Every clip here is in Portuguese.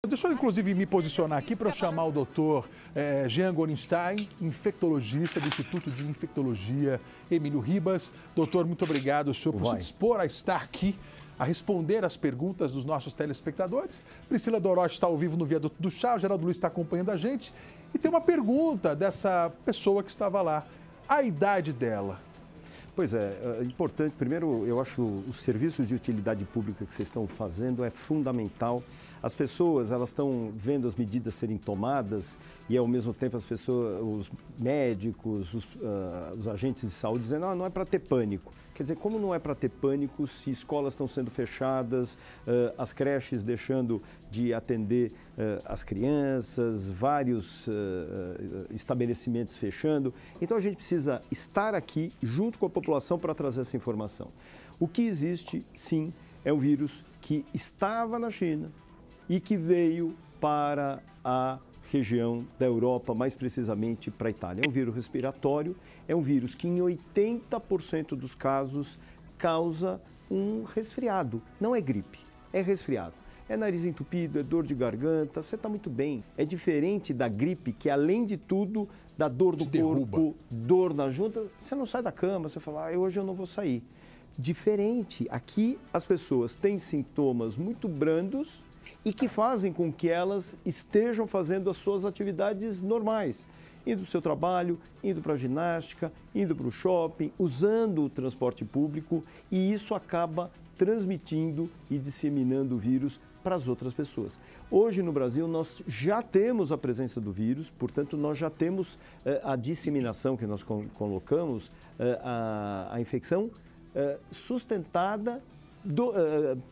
Deixa eu, inclusive, me posicionar aqui para chamar o doutor Jean Gorenstein, infectologista do Instituto de Infectologia Emílio Ribas. Doutor, muito obrigado, senhor, por se dispor a estar aqui, a responder as perguntas dos nossos telespectadores. Priscila Dorotti está ao vivo no Viaduto do Chá, o Geraldo Luiz está acompanhando a gente. E tem uma pergunta dessa pessoa que estava lá, a idade dela. Pois é, importante, primeiro eu acho os serviços de utilidade pública que vocês estão fazendo é fundamental. As pessoas, elas estão vendo as medidas serem tomadas e ao mesmo tempo as pessoas, os médicos, os agentes de saúde dizendo, não é para ter pânico. Quer dizer, como não é para ter pânico se escolas estão sendo fechadas, as creches deixando de atender as crianças, vários estabelecimentos fechando. Então a gente precisa estar aqui junto com a população para trazer essa informação. O que existe, sim, é um vírus que estava na China e que veio para a região da Europa, mais precisamente para a Itália. É um vírus respiratório, é um vírus que em 80% dos casos causa um resfriado. Não é gripe, é resfriado. É nariz entupido, é dor de garganta, você está muito bem. É diferente da gripe, que além de tudo, dá dor do corpo, dor na junta, você não sai da cama, você fala, hoje eu não vou sair. Diferente, aqui as pessoas têm sintomas muito brandos e que fazem com que elas estejam fazendo as suas atividades normais, indo para o seu trabalho, indo para a ginástica, indo para o shopping, usando o transporte público, e isso acaba transmitindo e disseminando o vírus para as outras pessoas. Hoje no Brasil nós já temos a presença do vírus, portanto nós já temos a disseminação que nós colocamos, a infecção sustentada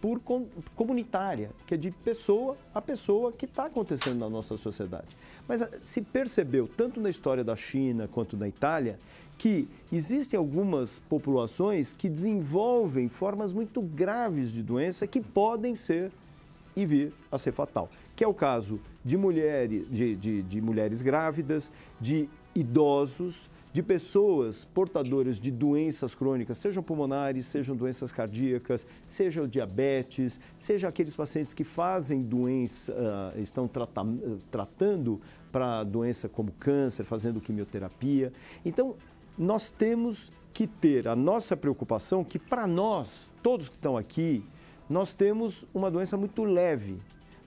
por comunitária, que é de pessoa a pessoa que está acontecendo na nossa sociedade. Mas se percebeu, tanto na história da China quanto da Itália, que existem algumas populações que desenvolvem formas muito graves de doença que podem ser e vir a ser fatal, que é o caso de mulheres, de mulheres grávidas, de idosos, de pessoas portadoras de doenças crônicas, sejam pulmonares, sejam doenças cardíacas, seja o diabetes, seja aqueles pacientes que fazem doença, estão tratando para doença como câncer, fazendo quimioterapia. Então, nós temos que ter a nossa preocupação que para nós, todos que estão aqui, nós temos uma doença muito leve.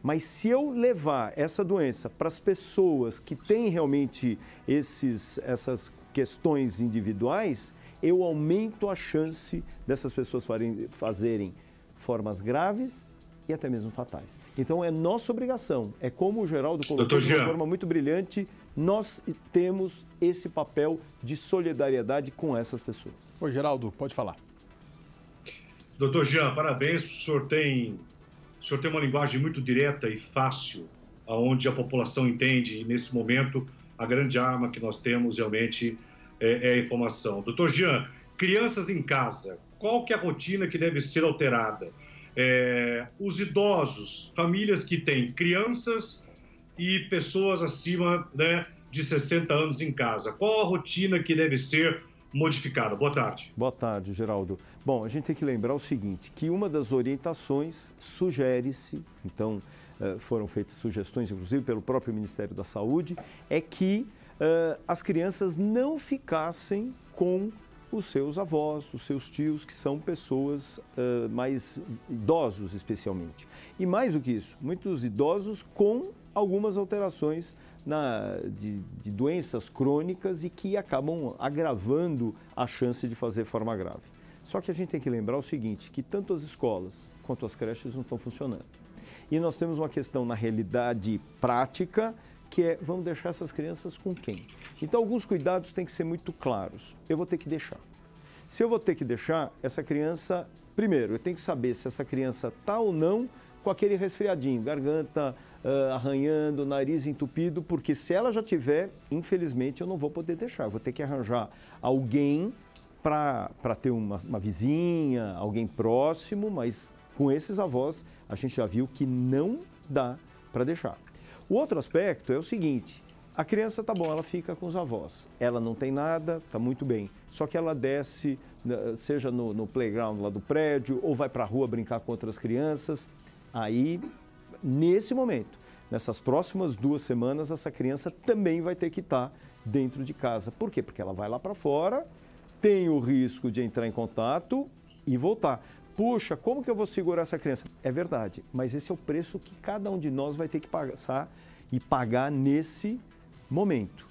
Mas se eu levar essa doença para as pessoas que têm realmente essas questões individuais, eu aumento a chance dessas pessoas fazerem formas graves e até mesmo fatais. Então é nossa obrigação, é como o Geraldo colocou de uma forma muito brilhante, nós temos esse papel de solidariedade com essas pessoas. Oi, Geraldo, pode falar. Doutor Jean, parabéns, o senhor tem uma linguagem muito direta e fácil, onde a população entende, e nesse momento a grande arma que nós temos realmente é a informação. Doutor Jean, crianças em casa, qual que é a rotina que deve ser alterada? Os idosos, famílias que têm crianças e pessoas acima, né, de 60 anos em casa, qual a rotina que deve ser modificada? Boa tarde. Boa tarde, Geraldo. Bom, a gente tem que lembrar o seguinte, que uma das orientações sugere-se, então foram feitas sugestões, inclusive pelo próprio Ministério da Saúde, é que as crianças não ficassem com os seus avós, os seus tios, que são pessoas mais idosos especialmente. E mais do que isso, muitos idosos com algumas alterações de doenças crônicas e que acabam agravando a chance de fazer forma grave. Só que a gente tem que lembrar o seguinte, que tanto as escolas quanto as creches não estão funcionando. E nós temos uma questão na realidade prática, que é, vamos deixar essas crianças com quem? Então, alguns cuidados têm que ser muito claros. Eu vou ter que deixar. Se eu vou ter que deixar, essa criança, primeiro, eu tenho que saber se essa criança está ou não com aquele resfriadinho, garganta arranhando, nariz entupido, porque se ela já tiver, infelizmente, eu não vou poder deixar. Eu vou ter que arranjar alguém para ter uma vizinha, alguém próximo, mas com esses avós, a gente já viu que não dá para deixar. O outro aspecto é o seguinte, a criança tá bom, ela fica com os avós, ela não tem nada, tá muito bem, só que ela desce, seja no playground lá do prédio, ou vai para a rua brincar com outras crianças, aí, nesse momento, nessas próximas 2 semanas, essa criança também vai ter que estar dentro de casa. Por quê? Porque ela vai lá para fora, tem o risco de entrar em contato e voltar. Puxa, como que eu vou segurar essa criança? É verdade, mas esse é o preço que cada um de nós vai ter que passar e pagar nesse momento.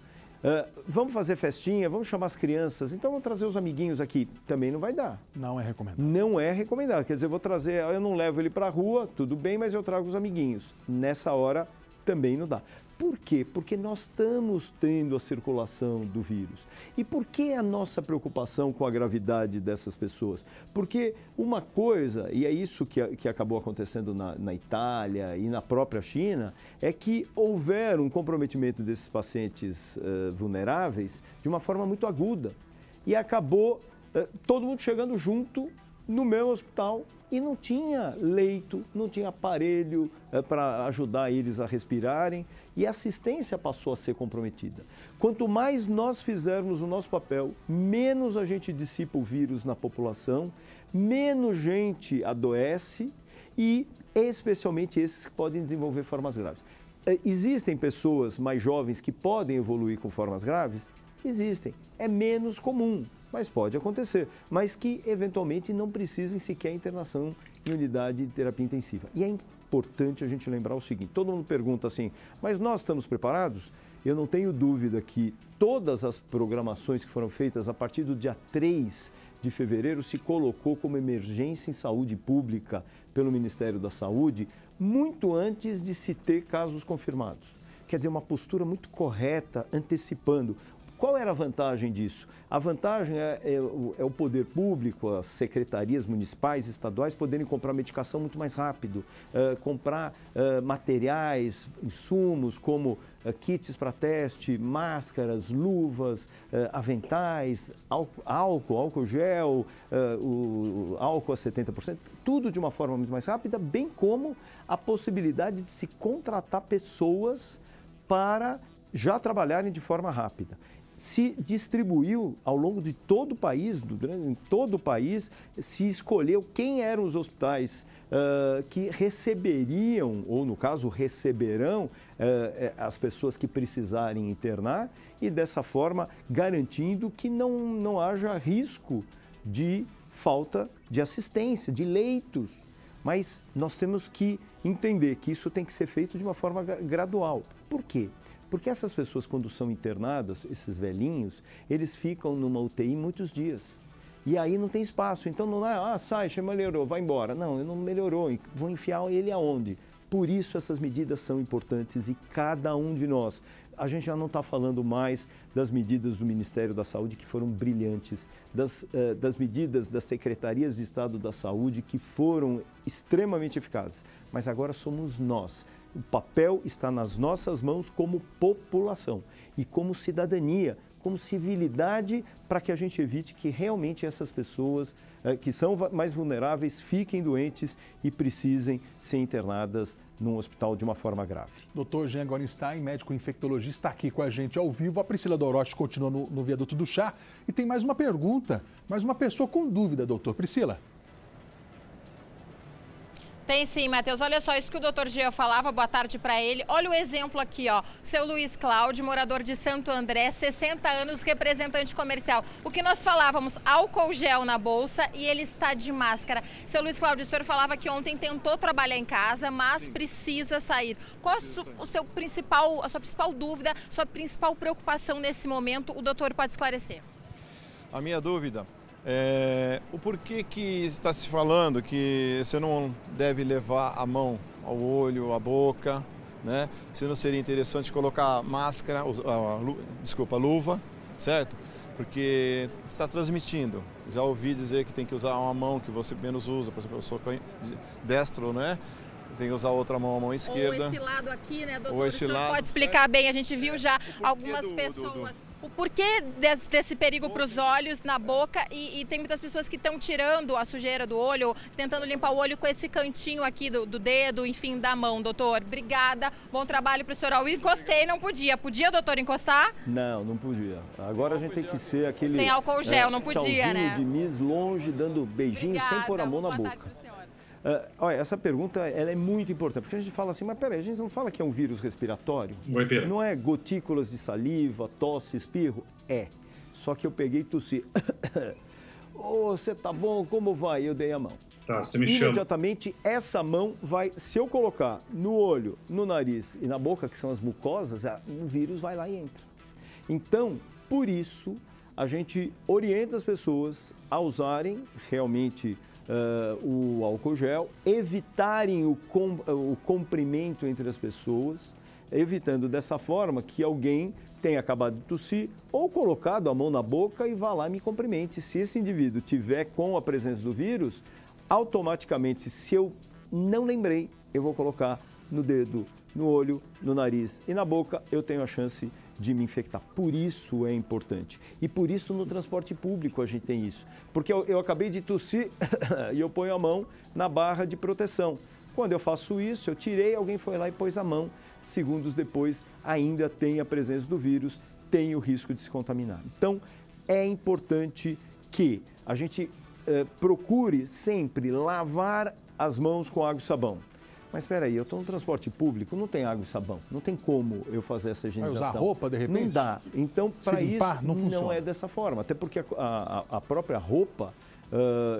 Vamos fazer festinha, vamos chamar as crianças, então vamos trazer os amiguinhos aqui. Também não vai dar. Não é recomendado. Não é recomendado. Quer dizer, eu vou trazer, eu não levo ele para a rua, tudo bem, mas eu trago os amiguinhos. Nessa hora também não dá. Por quê? Porque nós estamos tendo a circulação do vírus. E por que a nossa preocupação com a gravidade dessas pessoas? Porque uma coisa, e é isso que acabou acontecendo na Itália e na própria China, é que houver um comprometimento desses pacientes vulneráveis de uma forma muito aguda. E acabou todo mundo chegando junto no mesmo hospital. E não tinha leito, não tinha aparelho para ajudar eles a respirarem e a assistência passou a ser comprometida. Quanto mais nós fizermos o nosso papel, menos a gente dissipa o vírus na população, menos gente adoece e especialmente esses que podem desenvolver formas graves. Existem pessoas mais jovens que podem evoluir com formas graves? Existem. É menos comum. Mas pode acontecer, mas que eventualmente não precisem sequer internação em unidade de terapia intensiva. E é importante a gente lembrar o seguinte, todo mundo pergunta assim, mas nós estamos preparados? Eu não tenho dúvida que todas as programações que foram feitas a partir do dia 3 de fevereiro se colocou como emergência em saúde pública pelo Ministério da Saúde, muito antes de se ter casos confirmados. Quer dizer, uma postura muito correta, antecipando. Qual era a vantagem disso? A vantagem é o poder público, as secretarias municipais, estaduais, poderem comprar medicação muito mais rápido, comprar materiais, insumos como kits para teste, máscaras, luvas, aventais, álcool gel, o álcool a 70%, tudo de uma forma muito mais rápida, bem como a possibilidade de se contratar pessoas para já trabalharem de forma rápida. Se distribuiu ao longo de todo o país, em todo o país, se escolheu quem eram os hospitais que receberiam, ou no caso receberão, as pessoas que precisarem internar e dessa forma garantindo que não haja risco de falta de assistência, de leitos. Mas nós temos que entender que isso tem que ser feito de uma forma gradual. Por quê? Porque essas pessoas, quando são internadas, esses velhinhos, eles ficam numa UTI muitos dias. E aí não tem espaço. Então não é, sai, melhorou, vai embora. Não, não melhorou. Vão enfiar ele aonde? Por isso essas medidas são importantes e cada um de nós. A gente já não está falando mais das medidas do Ministério da Saúde que foram brilhantes, das medidas das Secretarias de Estado da Saúde que foram extremamente eficazes. Mas agora somos nós. O papel está nas nossas mãos como população e como cidadania, como civilidade, para que a gente evite que realmente essas pessoas que são mais vulneráveis fiquem doentes e precisem ser internadas num hospital de uma forma grave. Dr. Jean Gorenstein, médico infectologista, está aqui com a gente ao vivo. A Priscila Dorotti continua no viaduto do chá e tem mais uma pergunta, mais uma pessoa com dúvida, doutor. Priscila. Tem sim, Matheus. Olha só, isso que o doutor Jean falava, boa tarde para ele. Olha o exemplo aqui, ó. Seu Luiz Cláudio, morador de Santo André, 60 anos, representante comercial. O que nós falávamos, álcool gel na bolsa e ele está de máscara. Seu Luiz Cláudio, o senhor falava que ontem tentou trabalhar em casa, mas precisa sair. Qual a sua principal dúvida, sua principal preocupação nesse momento? O doutor pode esclarecer. A minha dúvida o porquê que está se falando que você não deve levar a mão ao olho, à boca, né? Se não seria interessante colocar máscara, luva, certo? Porque está transmitindo. Já ouvi dizer que tem que usar uma mão que você menos usa, por exemplo, eu sou destro, né? Tem que usar outra mão, a mão esquerda. Ou esse lado aqui, né, doutor? Ou esse lado. Pode explicar bem, a gente viu já algumas pessoas... O porquê desse perigo para os olhos, na boca, e tem muitas pessoas que estão tirando a sujeira do olho, tentando limpar o olho com esse cantinho aqui do dedo, enfim, da mão, doutor. Obrigada, bom trabalho para o senhor. Eu encostei, não podia. Podia, doutor, encostar? Não, não podia. Agora a gente tem que ser aquele... Tem álcool gel, não podia, né? de Miss longe, dando beijinho. Obrigada, sem pôr a mão na boca. Olha, essa pergunta ela é muito importante, porque a gente fala assim, mas peraí, a gente não fala que é um vírus respiratório? Não é gotículas de saliva, tosse, espirro? É. Só que eu peguei e tossi. Ô, você tá bom? Como vai? Eu dei a mão. Tá, você me chama. Imediatamente, essa mão vai, se eu colocar no olho, no nariz e na boca, que são as mucosas, o vírus vai lá e entra. Então, por isso, a gente orienta as pessoas a usarem realmente o álcool gel, evitarem o comprimento entre as pessoas, evitando dessa forma que alguém tenha acabado de tossir ou colocado a mão na boca e vá lá e me cumprimente. Se esse indivíduo tiver com a presença do vírus, automaticamente, se eu não lembrei, eu vou colocar no dedo, no olho, no nariz e na boca, eu tenho a chance de me infectar. Por isso é importante. E por isso no transporte público a gente tem isso. Porque eu acabei de tossir e eu ponho a mão na barra de proteção. Quando eu faço isso, eu tirei, alguém foi lá e pôs a mão. Segundos depois, ainda tem a presença do vírus, tem o risco de se contaminar. Então, é importante que a gente procure sempre lavar as mãos com água e sabão. Mas espera aí, eu estou no transporte público, não tem água e sabão, não tem como eu fazer essa higienização. Vai usar roupa, de repente? Não dá. Então, para isso, não é dessa forma. Até porque a própria roupa,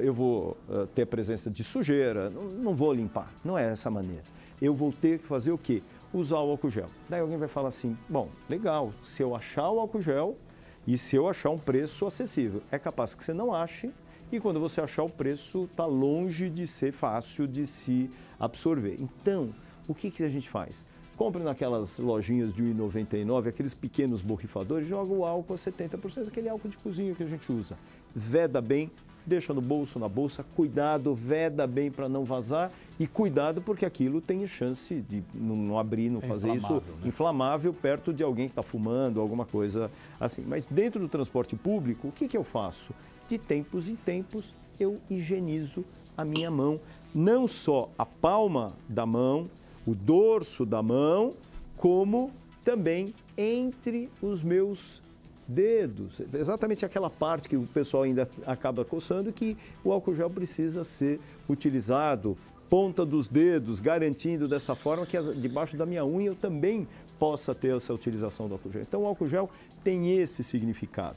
eu vou ter a presença de sujeira, não vou limpar, não é essa maneira. Eu vou ter que fazer o quê? Usar o álcool gel. Daí alguém vai falar assim, bom, legal, se eu achar o álcool gel e se eu achar um preço acessível, é capaz que você não ache e quando você achar o preço está longe de ser fácil de se absorver. Então, o que a gente faz? Compre naquelas lojinhas de R$ 1,99, aqueles pequenos borrifadores, joga o álcool a 70%, aquele álcool de cozinha que a gente usa. Veda bem, deixa no bolso, na bolsa, cuidado, veda bem para não vazar e cuidado porque aquilo tem chance de não abrir, não fazer isso, né? Inflamável perto de alguém que está fumando, alguma coisa assim. Mas dentro do transporte público, o que eu faço? De tempos em tempos, eu higienizo a minha mão, não só a palma da mão, o dorso da mão, como também entre os meus dedos. Exatamente aquela parte que o pessoal ainda acaba coçando, que o álcool gel precisa ser utilizado, ponta dos dedos, garantindo dessa forma que debaixo da minha unha eu também possa ter essa utilização do álcool gel. Então o álcool gel tem esse significado.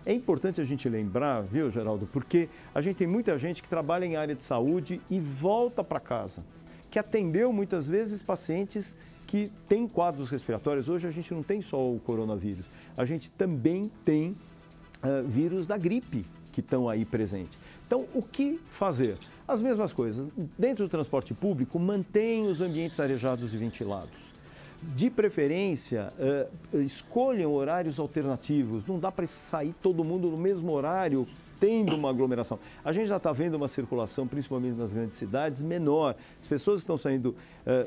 É importante a gente lembrar, viu, Geraldo, porque a gente tem muita gente que trabalha em área de saúde e volta para casa, que atendeu muitas vezes pacientes que têm quadros respiratórios. Hoje a gente não tem só o coronavírus, a gente também tem vírus da gripe que estão aí presentes. Então, o que fazer? As mesmas coisas. Dentro do transporte público, mantenha os ambientes arejados e ventilados. De preferência, escolham horários alternativos. Não dá para sair todo mundo no mesmo horário, tendo uma aglomeração. A gente já está vendo uma circulação, principalmente nas grandes cidades, menor. As pessoas estão saindo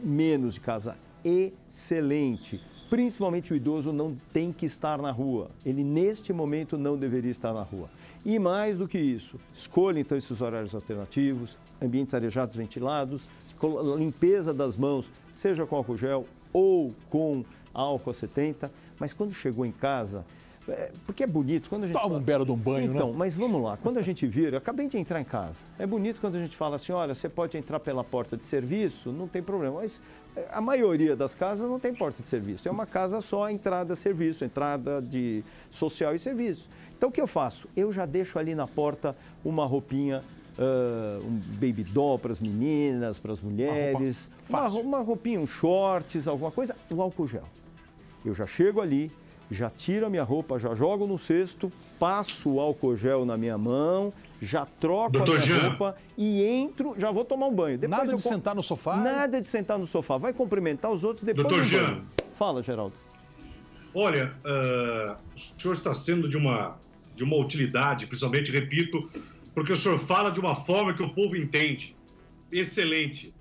menos de casa. Excelente. Principalmente o idoso não tem que estar na rua. Ele, neste momento, não deveria estar na rua. E mais do que isso, escolha então esses horários alternativos, ambientes arejados, ventilados, limpeza das mãos, seja com álcool gel ou com álcool 70, mas quando chegou em casa, porque é bonito quando a gente... Toma um belo de um banho, então, né? Mas vamos lá, quando a gente vira, eu acabei de entrar em casa, é bonito quando a gente fala assim, olha, você pode entrar pela porta de serviço, não tem problema, mas a maioria das casas não tem porta de serviço, é uma casa só, entrada serviço, entrada de social e serviço. Então o que eu faço? Eu já deixo ali na porta uma roupinha, um baby doll para as meninas, para as mulheres, uma roupinha, um shorts, alguma coisa, o álcool gel. Eu já chego ali, já tiro a minha roupa, já jogo no cesto, passo o álcool gel na minha mão, já troco a minha roupa e entro, já vou tomar um banho. Depois nada de sentar no sofá? Nada de sentar no sofá. Vai cumprimentar os outros depois do banho. Fala, Geraldo. Olha, o senhor está sendo de uma utilidade, principalmente, repito, porque o senhor fala de uma forma que o povo entende. Excelente.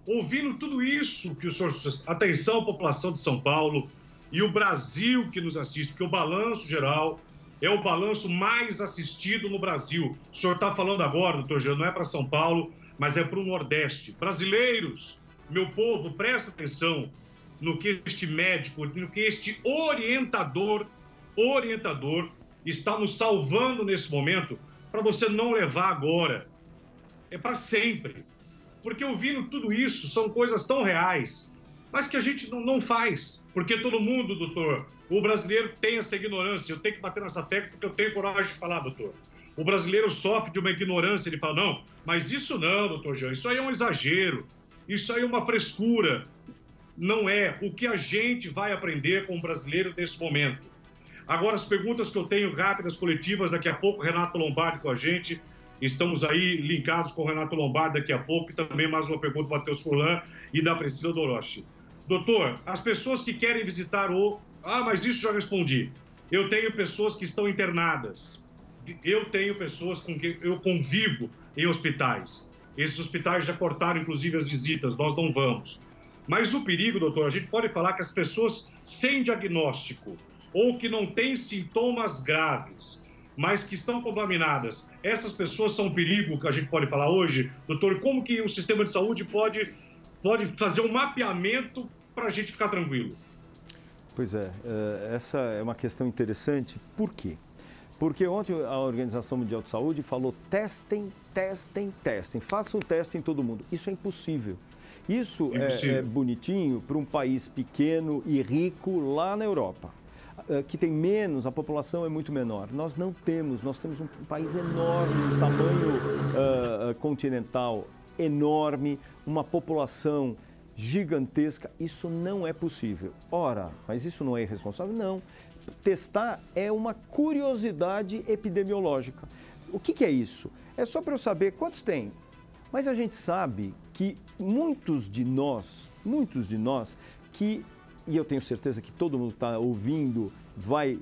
Ouvindo tudo isso que o senhor... Atenção, população de São Paulo e o Brasil que nos assiste, porque o balanço geral é o balanço mais assistido no Brasil. O senhor está falando agora, doutor Jean, não é para São Paulo, mas é para o Nordeste. Brasileiros, meu povo, presta atenção no que este médico, no que este orientador está nos salvando nesse momento, para você não levar agora. É para sempre. Porque ouvindo tudo isso, são coisas tão reais, mas que a gente não faz. Porque todo mundo, doutor, o brasileiro tem essa ignorância. Eu tenho que bater nessa tecla porque eu tenho coragem de falar, doutor. O brasileiro sofre de uma ignorância, ele fala, não, mas isso não, doutor Jean, isso aí é um exagero, isso aí é uma frescura. Não é o que a gente vai aprender com o brasileiro nesse momento. Agora, as perguntas que eu tenho rápidas, coletivas, daqui a pouco, Renato Lombardi com a gente, estamos aí linkados com o Renato Lombardi daqui a pouco, e também mais uma pergunta do Matheus Furlan e da Priscila Dorochi. Doutor, as pessoas que querem visitar o... Ah, mas isso já respondi. Eu tenho pessoas que estão internadas. Eu tenho pessoas com quem eu convivo em hospitais. Esses hospitais já cortaram, inclusive, as visitas, nós não vamos. Mas o perigo, doutor, a gente pode falar que as pessoas sem diagnóstico ou que não têm sintomas graves, mas que estão contaminadas, essas pessoas são um perigo que a gente pode falar hoje? Doutor, como que o sistema de saúde pode fazer um mapeamento para a gente ficar tranquilo? Pois é, essa é uma questão interessante. Por quê? Porque ontem a Organização Mundial de Saúde falou testem, testem, testem. Faça um teste em todo mundo. Isso é impossível. Isso é bonitinho para um país pequeno e rico lá na Europa, que tem menos, a população é muito menor. Nós não temos, nós temos um país enorme, um tamanho continental enorme, uma população gigantesca. Isso não é possível. Ora, mas isso não é irresponsável? Não. Testar é uma curiosidade epidemiológica. O que é isso? É só para eu saber quantos tem. Mas a gente sabe que muitos de nós que, e eu tenho certeza que todo mundo está ouvindo vai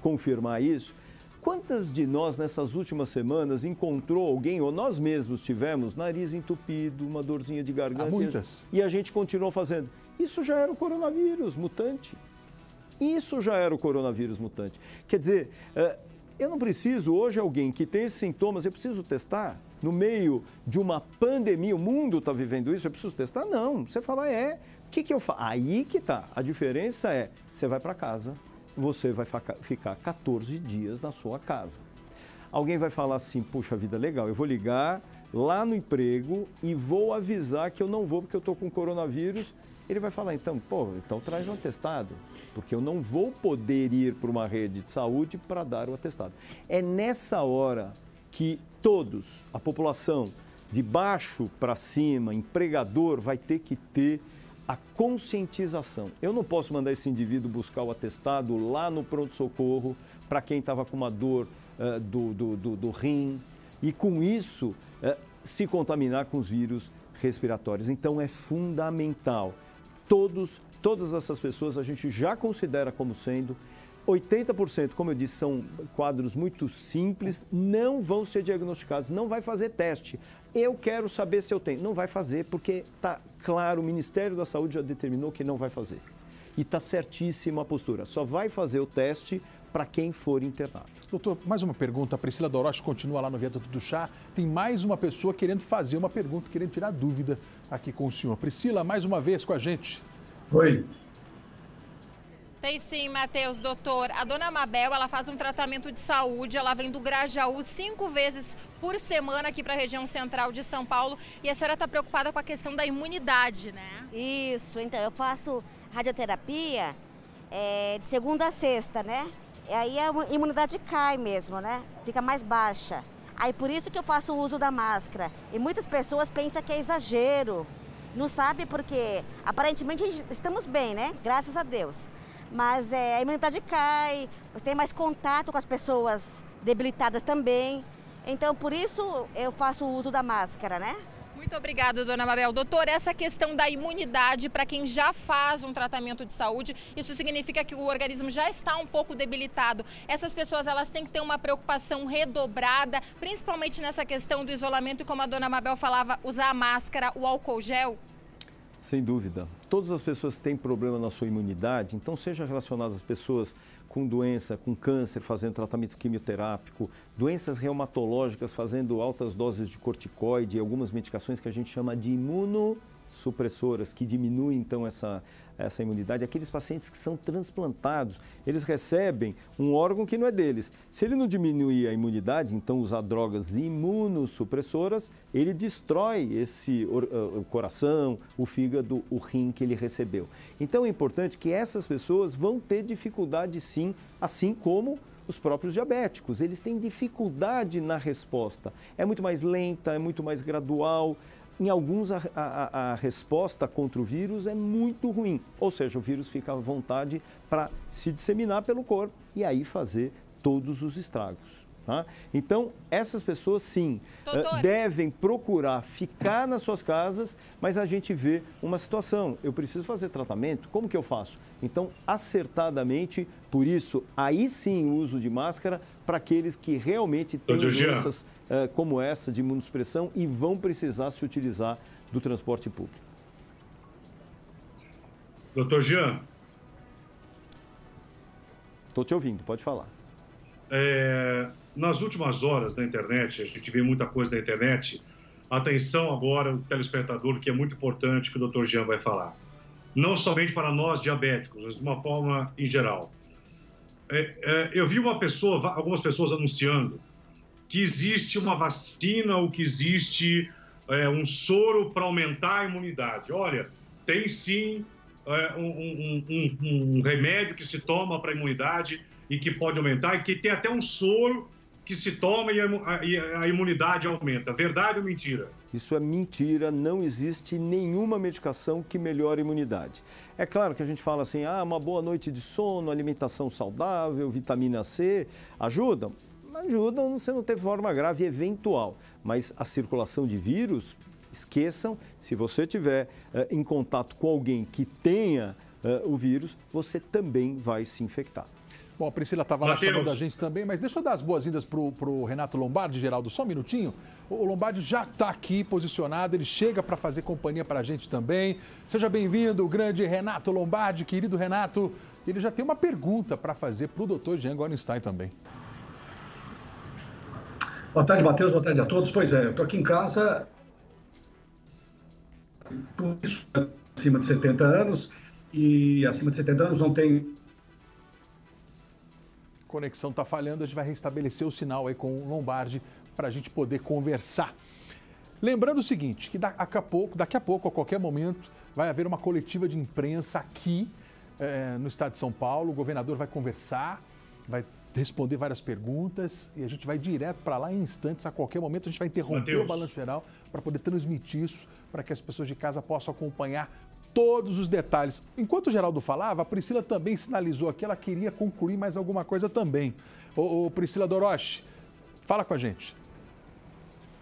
confirmar isso, quantas de nós nessas últimas semanas encontrou alguém, ou nós mesmos tivemos, nariz entupido, uma dorzinha de garganta? Há muitas. E a gente continuou fazendo. Isso já era o coronavírus mutante. Isso já era o coronavírus mutante. Quer dizer, eu não preciso, hoje, alguém que tem esses sintomas, eu preciso testar? No meio de uma pandemia, o mundo está vivendo isso, eu preciso testar? Não. Você fala, o que eu faço? Aí que tá. A diferença é, você vai para casa, você vai ficar 14 dias na sua casa. Alguém vai falar assim, puxa vida, legal, eu vou ligar lá no emprego e vou avisar que eu não vou porque eu estou com coronavírus. Ele vai falar, então traz um atestado, porque eu não vou poder ir para uma rede de saúde para dar o atestado. É nessa hora que todos, a população, de baixo para cima, empregador, vai ter que ter a conscientização. Eu não posso mandar esse indivíduo buscar o atestado lá no pronto-socorro para quem estava com uma dor do rim e, com isso, se contaminar com os vírus respiratórios. Então, é fundamental. Todas essas pessoas a gente já considera como sendo 80%, como eu disse, são quadros muito simples, não vão ser diagnosticados, não vai fazer teste. Eu quero saber se eu tenho. Não vai fazer porque está claro, o Ministério da Saúde já determinou que não vai fazer. E está certíssima a postura. Só vai fazer o teste para quem for internado. Doutor, mais uma pergunta. A Priscila Dorochi continua lá no Viaduto do Chá. Tem mais uma pessoa querendo fazer uma pergunta, querendo tirar dúvida aqui com o senhor. Priscila, mais uma vez com a gente. Oi. Tem sim, Matheus. Doutor, a dona Mabel, ela faz um tratamento de saúde, ela vem do Grajaú 5 vezes por semana aqui para a região central de São Paulo e a senhora está preocupada com a questão da imunidade, né? Isso, então eu faço radioterapia de segunda a sexta, né? E aí a imunidade cai mesmo, né? Fica mais baixa. Aí por isso que eu faço o uso da máscara. E muitas pessoas pensam que é exagero. Não sabe porque aparentemente estamos bem, né? Graças a Deus. Mas a imunidade cai, você tem mais contato com as pessoas debilitadas também. Então, por isso, eu faço o uso da máscara, né? Muito obrigada, dona Mabel. Doutor, essa questão da imunidade para quem já faz um tratamento de saúde, isso significa que o organismo já está um pouco debilitado. Essas pessoas, elas têm que ter uma preocupação redobrada, principalmente nessa questão do isolamento e, como a dona Mabel falava, usar a máscara, o álcool gel? Sem dúvida. Todas as pessoas que têm problema na sua imunidade, então seja relacionadas às pessoas com doença, com câncer, fazendo tratamento quimioterápico, doenças reumatológicas, fazendo altas doses de corticoide e algumas medicações que a gente chama de supressoras, que diminuem então essa imunidade, aqueles pacientes que são transplantados, eles recebem um órgão que não é deles. Se ele não diminuir a imunidade, então usar drogas imunossupressoras, ele destrói o coração, o fígado, o rim que ele recebeu. Então é importante que essas pessoas vão ter dificuldade sim, assim como os próprios diabéticos. Eles têm dificuldade na resposta. É muito mais lenta, é muito mais gradual. Em alguns, a resposta contra o vírus é muito ruim, ou seja, o vírus fica à vontade para se disseminar pelo corpo e aí fazer todos os estragos. Tá? Então, essas pessoas, sim, devem procurar ficar nas suas casas, mas a gente vê uma situação, eu preciso fazer tratamento, como que eu faço? Então, acertadamente, por isso, aí sim o uso de máscara para aqueles que realmente têm doenças como essa de imunossupressão e vão precisar se utilizar do transporte público. Doutor Jean. Estou te ouvindo, pode falar. Nas últimas horas na internet, a gente vê muita coisa na internet. Atenção agora, o telespectador, que é muito importante, que o doutor Jean vai falar. Não somente para nós diabéticos, mas de uma forma em geral. Eu vi algumas pessoas anunciando que existe uma vacina ou que existe um soro para aumentar a imunidade. Olha, tem sim um remédio que se toma para a imunidade e que pode aumentar, e que tem até um soro que se toma e a imunidade aumenta. Verdade ou mentira? Isso é mentira, não existe nenhuma medicação que melhore a imunidade. É claro que a gente fala assim, uma boa noite de sono, alimentação saudável, vitamina C, ajudam? Ajudam, você não ter forma grave eventual, mas a circulação de vírus, esqueçam, se você estiver em contato com alguém que tenha o vírus, você também vai se infectar. Bom, a Priscila estava lá chamando a gente também, mas deixa eu dar as boas-vindas para o Renato Lombardi, Geraldo, só um minutinho. O Lombardi já está aqui posicionado, ele chega para fazer companhia para a gente também. Seja bem-vindo, o grande Renato Lombardi, querido Renato. Ele já tem uma pergunta para fazer para o doutor Jean Gorenstein também. Boa tarde, Matheus, boa tarde a todos. Pois é, eu estou aqui em casa, por isso, acima de 70 anos, e acima de 70 anos não tem... A conexão está falhando, a gente vai restabelecer o sinal aí com o Lombardi para a gente poder conversar. Lembrando o seguinte, que daqui a pouco, a qualquer momento, vai haver uma coletiva de imprensa aqui no estado de São Paulo. O governador vai conversar, vai responder várias perguntas e a gente vai direto para lá em instantes. A qualquer momento a gente vai interromper o Balanço Geral para poder transmitir isso, para que as pessoas de casa possam acompanhar todos os detalhes. Enquanto o Geraldo falava, a Priscila também sinalizou aqui, ela queria concluir mais alguma coisa também. Ô Priscila Doroche, fala com a gente.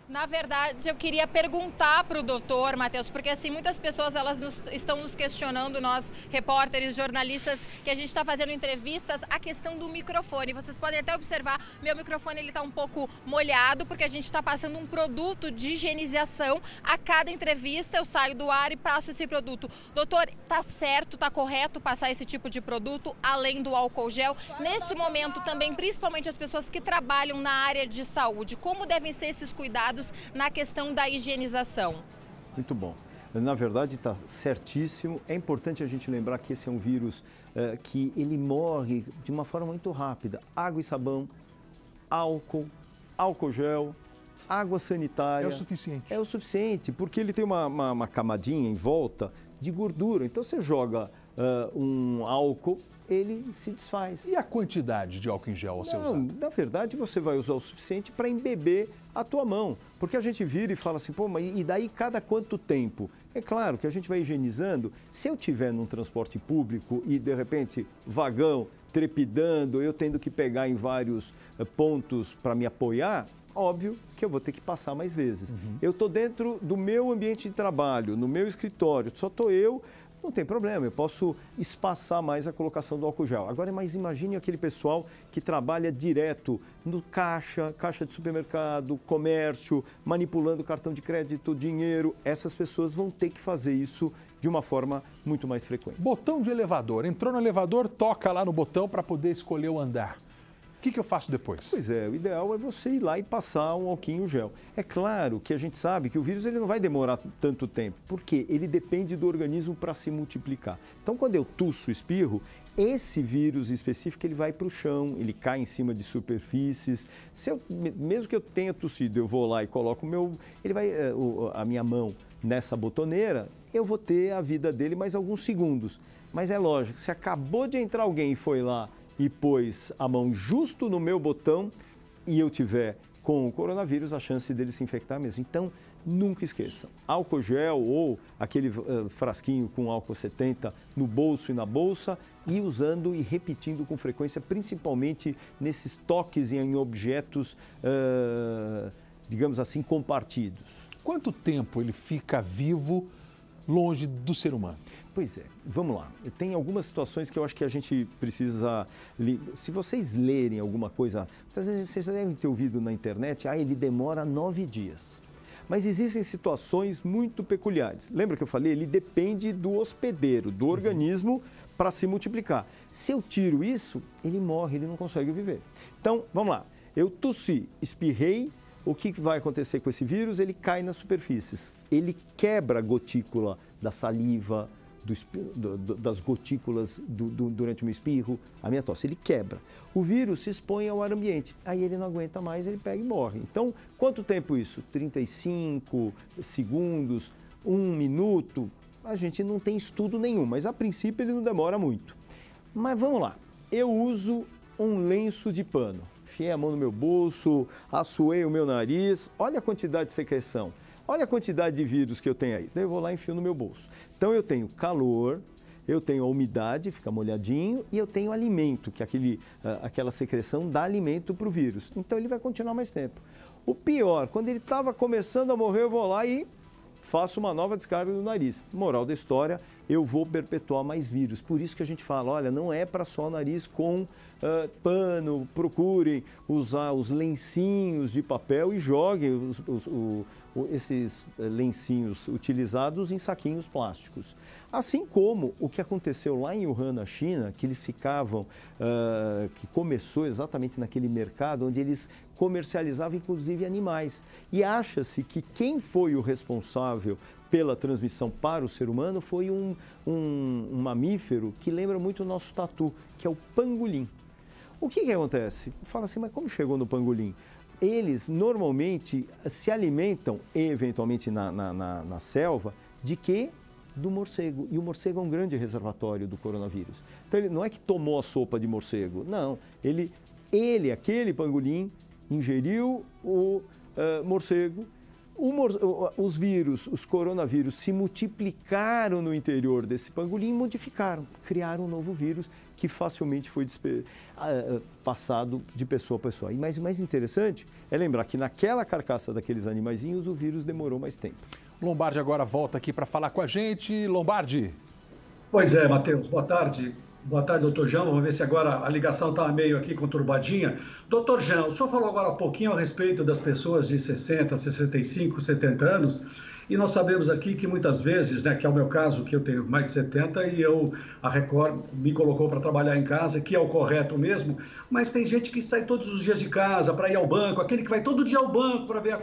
Na verdade, eu queria perguntar para o doutor, Matheus, porque assim, muitas pessoas estão nos questionando, nós repórteres, jornalistas, que a gente está fazendo entrevistas, a questão do microfone. Vocês podem até observar, meu microfone está um pouco molhado, porque a gente está passando um produto de higienização. A cada entrevista eu saio do ar e passo esse produto. Doutor, está certo, está correto passar esse tipo de produto, além do álcool gel? Nesse momento também, principalmente as pessoas que trabalham na área de saúde, como devem ser esses cuidados na questão da higienização? Muito bom. Na verdade, está certíssimo. É importante a gente lembrar que esse é um vírus que ele morre de uma forma muito rápida. Água e sabão, álcool gel, água sanitária. É o suficiente. É o suficiente, porque ele tem uma camadinha em volta de gordura. Então, você joga um álcool, ele se desfaz. E a quantidade de álcool em gel a ser usado? Na verdade, você vai usar o suficiente para embeber a tua mão. Porque a gente vira e fala assim, pô, mas e daí cada quanto tempo? É claro que a gente vai higienizando. Se eu estiver num transporte público e, de repente, vagão trepidando, eu tendo que pegar em vários pontos para me apoiar, óbvio que eu vou ter que passar mais vezes. Eu estou dentro do meu ambiente de trabalho, no meu escritório, só estou eu. Não tem problema, eu posso espaçar mais a colocação do álcool gel. Agora, mas imagine aquele pessoal que trabalha direto no caixa de supermercado, comércio, manipulando cartão de crédito, dinheiro. Essas pessoas vão ter que fazer isso de uma forma muito mais frequente. Botão de elevador. Entrou no elevador, toca lá no botão para poder escolher o andar. O que eu faço depois? Pois é, o ideal é você ir lá e passar um alquinho gel. É claro que a gente sabe que o vírus ele não vai demorar tanto tempo, porque ele depende do organismo para se multiplicar. Então, quando eu tusso, espirro, esse vírus específico ele vai para o chão, ele cai em cima de superfícies. Mesmo que eu tenha tossido, eu vou lá e coloco a minha mão nessa botoneira, eu vou ter a vida dele mais alguns segundos. Mas é lógico, se acabou de entrar alguém e foi lá e pôs a mão justo no meu botão e eu tiver com o coronavírus, a chance dele se infectar mesmo. Então, nunca esqueçam, álcool gel ou aquele frasquinho com álcool 70 no bolso e na bolsa e usando e repetindo com frequência, principalmente nesses toques em objetos, digamos assim, compartidos. Quanto tempo ele fica vivo longe do ser humano? Pois é, vamos lá. Tem algumas situações que eu acho que a gente precisa... Se vocês lerem alguma coisa, vocês devem ter ouvido na internet, ele demora 9 dias. Mas existem situações muito peculiares. Lembra que eu falei? Ele depende do hospedeiro, do organismo para se multiplicar. Se eu tiro isso, ele morre, ele não consegue viver. Então, vamos lá. Eu tossi, espirrei, o que vai acontecer com esse vírus? Ele cai nas superfícies. Ele quebra a gotícula da saliva, das gotículas durante o meu espirro, a minha tosse, ele quebra. O vírus se expõe ao ar ambiente, aí ele não aguenta mais, ele pega e morre. Então, quanto tempo isso? 35 segundos, 1 minuto? A gente não tem estudo nenhum, mas a princípio ele não demora muito. Mas vamos lá, eu uso um lenço de pano, enfiei a mão no meu bolso, assoei o meu nariz, olha a quantidade de secreção. Olha a quantidade de vírus que eu tenho aí. Daí eu vou lá e enfio no meu bolso. Então eu tenho calor, eu tenho a umidade, fica molhadinho, e eu tenho alimento, que aquela secreção dá alimento para o vírus. Então ele vai continuar mais tempo. O pior, quando ele estava começando a morrer, eu vou lá e faço uma nova descarga no nariz. Moral da história, eu vou perpetuar mais vírus. Por isso que a gente fala, olha, não é para só o nariz com pano, procurem usar os lencinhos de papel e joguem esses lencinhos utilizados em saquinhos plásticos. Assim como o que aconteceu lá em Wuhan, na China, que eles ficavam, que começou exatamente naquele mercado onde eles comercializavam inclusive animais. E acha-se que quem foi o responsável pela transmissão para o ser humano foi um mamífero que lembra muito o nosso tatu, que é o pangolim. O que acontece? Fala assim, mas como chegou no pangolim? Eles normalmente se alimentam, eventualmente na selva, de quê? Do morcego. E o morcego é um grande reservatório do coronavírus. Então, ele não é que tomou a sopa de morcego, não. Aquele pangolim, ingeriu o morcego, os vírus, os coronavírus se multiplicaram no interior desse pangolim e modificaram, criaram um novo vírus que facilmente foi passado de pessoa a pessoa. E mais interessante é lembrar que naquela carcaça daqueles animaizinhos o vírus demorou mais tempo. Lombardi agora volta aqui para falar com a gente. Lombardi. Pois é, Matheus, boa tarde. Boa tarde, doutor Jean. Vamos ver se agora a ligação está meio aqui conturbadinha. Doutor Jean, o senhor falou agora há pouquinho a respeito das pessoas de 60, 65, 70 anos. E nós sabemos aqui que muitas vezes, né, que é o meu caso, que eu tenho mais de 70 e a Record me colocou para trabalhar em casa, que é o correto mesmo, mas tem gente que sai todos os dias de casa para ir ao banco, aquele que vai todo dia ao banco para ver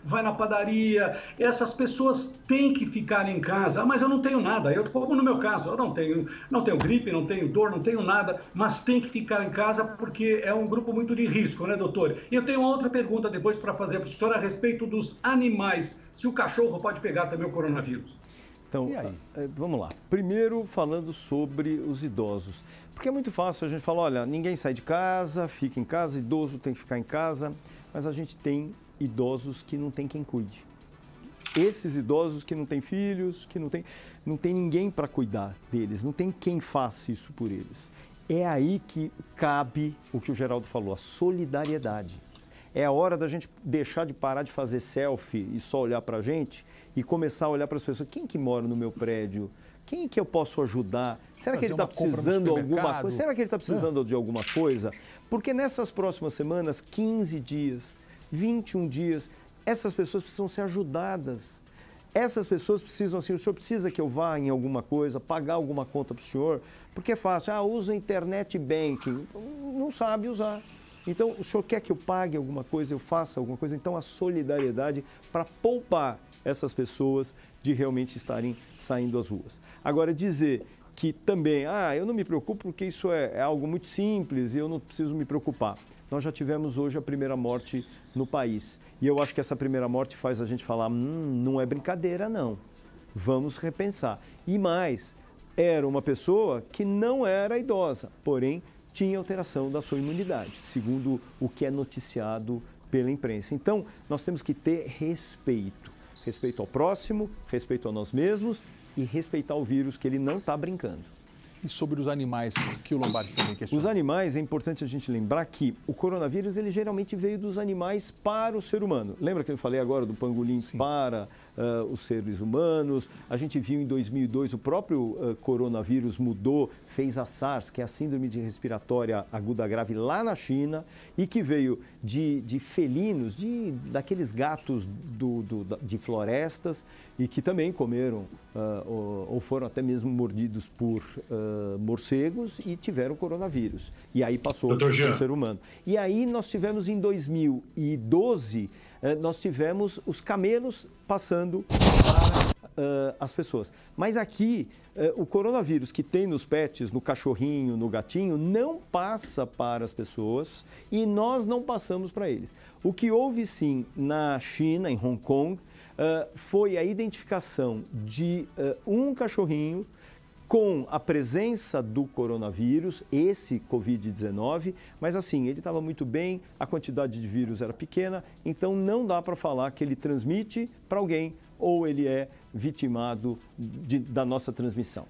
vai na padaria. Essas pessoas têm que ficar em casa. Mas eu não tenho nada, como no meu caso, eu não tenho gripe, não tenho dor, não tenho nada, mas tem que ficar em casa porque é um grupo muito de risco, né, doutor? E eu tenho uma outra pergunta depois para fazer para o senhor a respeito dos animais. Se o cachorro pode pegar também o coronavírus. Então, vamos lá. Primeiro, falando sobre os idosos. Porque é muito fácil a gente falar, olha, ninguém sai de casa, fica em casa, idoso tem que ficar em casa, mas a gente tem idosos que não tem quem cuide. Esses idosos que não têm filhos, que não tem ninguém para cuidar deles, não tem quem faça isso por eles. É aí que cabe o que o Geraldo falou, a solidariedade. É a hora da gente deixar de parar de fazer selfie e só olhar para a gente e começar a olhar para as pessoas. Quem que mora no meu prédio? Quem que eu posso ajudar? Será que ele está precisando de alguma coisa? Será que ele está precisando de alguma coisa? Porque nessas próximas semanas, 15 dias, 21 dias, essas pessoas precisam ser ajudadas. Essas pessoas precisam, assim, o senhor precisa que eu vá em alguma coisa, pagar alguma conta para o senhor? Porque é fácil, usa internet banking. Não sabe usar. Então, o senhor quer que eu pague alguma coisa, eu faça alguma coisa? Então, a solidariedade para poupar essas pessoas de realmente estarem saindo às ruas. Agora, dizer que também, eu não me preocupo porque isso é algo muito simples e eu não preciso me preocupar. Nós já tivemos hoje a primeira morte no país. E eu acho que essa primeira morte faz a gente falar, não é brincadeira não, vamos repensar. E mais, era uma pessoa que não era idosa, porém tinha alteração da sua imunidade, segundo o que é noticiado pela imprensa. Então, nós temos que ter respeito. Respeito ao próximo, respeito a nós mesmos e respeitar o vírus, que ele não está brincando. E sobre os animais que o Lombardi também questiona? Os animais, é importante a gente lembrar que o coronavírus, ele geralmente veio dos animais para o ser humano. Lembra que eu falei agora do pangolim para os seres humanos? A gente viu em 2002 o próprio coronavírus mudou, fez a SARS, que é a síndrome de respiratória aguda grave lá na China, e que veio de felinos, daqueles gatos de florestas, e que também comeram ou foram até mesmo mordidos por morcegos e tiveram coronavírus. E aí passou para o ser humano. E aí nós tivemos em 2012, nós tivemos os camelos passando para as pessoas. Mas aqui, o coronavírus que tem nos pets, no cachorrinho, no gatinho, não passa para as pessoas e nós não passamos para eles. O que houve sim na China, em Hong Kong, foi a identificação de um cachorrinho com a presença do coronavírus, esse Covid-19, mas assim, ele estava muito bem, a quantidade de vírus era pequena, então não dá para falar que ele transmite para alguém ou ele é vitimado da nossa transmissão.